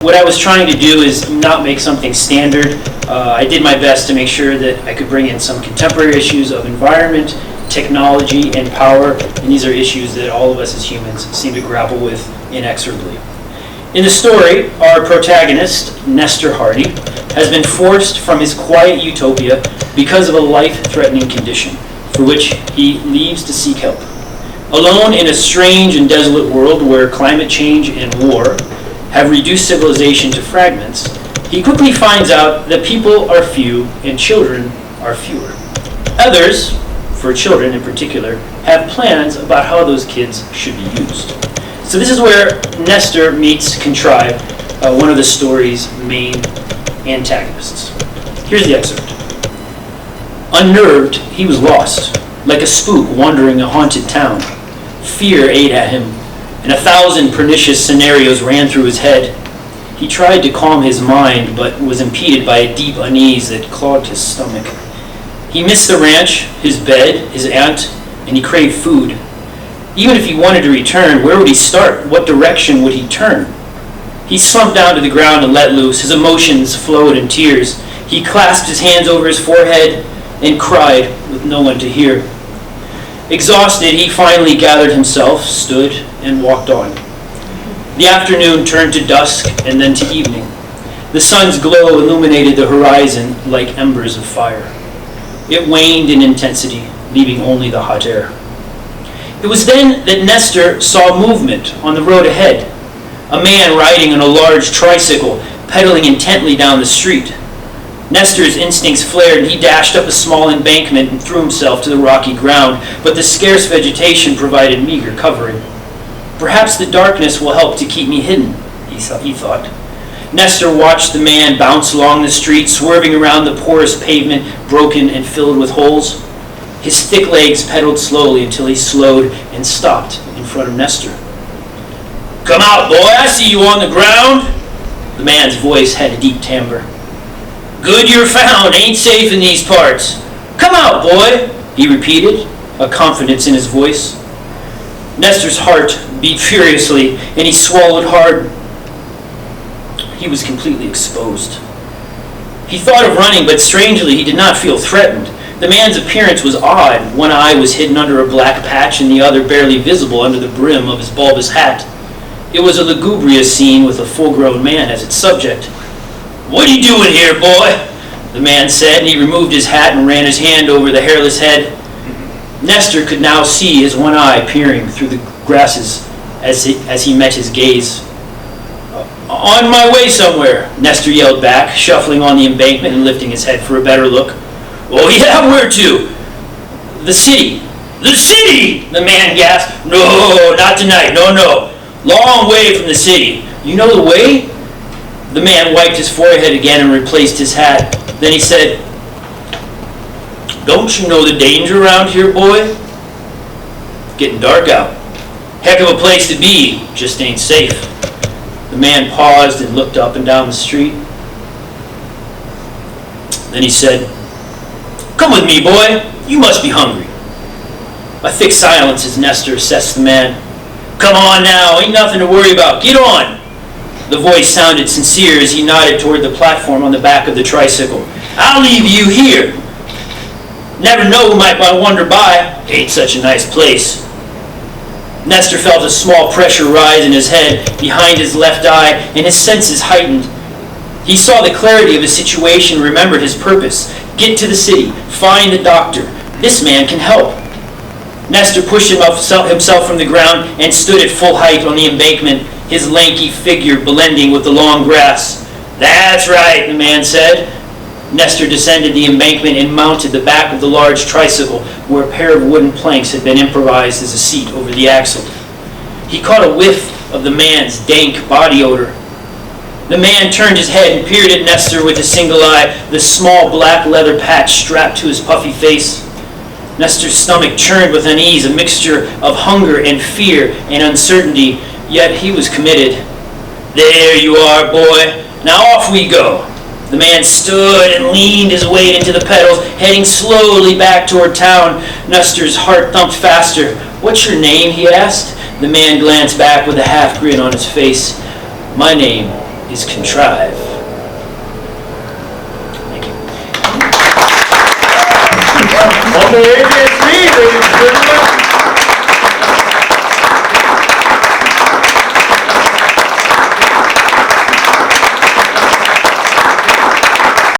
What I was trying to do is not make something standard. I did my best to make sure that I could bring in some contemporary issues of environment, technology, and power, and these are issues that all of us as humans seem to grapple with inexorably. In the story, our protagonist, Nestor Hardy, has been forced from his quiet utopia because of a life-threatening condition, for which he leaves to seek help. Alone in a strange and desolate world where climate change and war have reduced civilization to fragments, he quickly finds out that people are few and children are fewer. Others, for children in particular, have plans about how those kids should be used. So this is where Nestor meets Contrive, one of the story's main antagonists. Here's the excerpt. Unnerved, he was lost, like a spook wandering a haunted town. Fear ate at him, and 1,000 pernicious scenarios ran through his head. He tried to calm his mind, but was impeded by a deep unease that clogged his stomach. He missed the ranch, his bed, his aunt, and he craved food. Even if he wanted to return, where would he start? What direction would he turn? He slumped down to the ground and let loose. His emotions flowed in tears. He clasped his hands over his forehead and cried with no one to hear. Exhausted, he finally gathered himself, stood, and walked on. The afternoon turned to dusk and then to evening. The sun's glow illuminated the horizon like embers of fire. It waned in intensity, leaving only the hot air. It was then that Nestor saw movement on the road ahead. A man riding on a large tricycle, pedaling intently down the street. Nestor's instincts flared, and he dashed up a small embankment and threw himself to the rocky ground, but the scarce vegetation provided meager covering. Perhaps the darkness will help to keep me hidden, he thought. Nestor watched the man bounce along the street, swerving around the porous pavement, broken and filled with holes. His thick legs pedaled slowly until he slowed and stopped in front of Nestor. "Come out, boy, I see you on the ground." The man's voice had a deep timbre. "Good you're found, ain't safe in these parts. Come out, boy," he repeated, a confidence in his voice. Nestor's heart beat furiously, and he swallowed hard. He was completely exposed. He thought of running, but strangely he did not feel threatened. The man's appearance was odd. One eye was hidden under a black patch, and the other barely visible under the brim of his bulbous hat. It was a lugubrious scene with a full-grown man as its subject. "What are you doing here, boy?" the man said, and he removed his hat and ran his hand over the hairless head. Nestor could now see his one eye peering through the grasses as he met his gaze. "On my way somewhere," Nestor yelled back, shuffling on the embankment and lifting his head for a better look. "Oh yeah, where to?" "The city." "The city!" the man gasped. "No, not tonight, no. Long way from the city. You know the way?" The man wiped his forehead again and replaced his hat. Then he said, "Don't you know the danger around here, boy? Getting dark out. Heck of a place to be, just ain't safe." The man paused and looked up and down the street. Then he said, "Come with me, boy. You must be hungry." A thick silence as Nestor assessed the man. "Come on now, ain't nothing to worry about. Get on." The voice sounded sincere as he nodded toward the platform on the back of the tricycle. "I'll leave you here. Never know who might wander by. Ain't such a nice place." Nestor felt a small pressure rise in his head, behind his left eye, and his senses heightened. He saw the clarity of his situation, remembered his purpose. Get to the city, find the doctor. This man can help. Nestor pushed himself from the ground and stood at full height on the embankment, his lanky figure blending with the long grass. "That's right," the man said. Nestor descended the embankment and mounted the back of the large tricycle, where a pair of wooden planks had been improvised as a seat over the axle. He caught a whiff of the man's dank body odor. The man turned his head and peered at Nestor with a single eye, the small black leather patch strapped to his puffy face. Nestor's stomach churned with unease, a mixture of hunger and fear and uncertainty, yet he was committed. "There you are, boy. Now off we go." The man stood and leaned his weight into the pedals, heading slowly back toward town. Nestor's heart thumped faster. "What's your name?" he asked. The man glanced back with a half grin on his face. "My name is contrive. Thank you. Okay,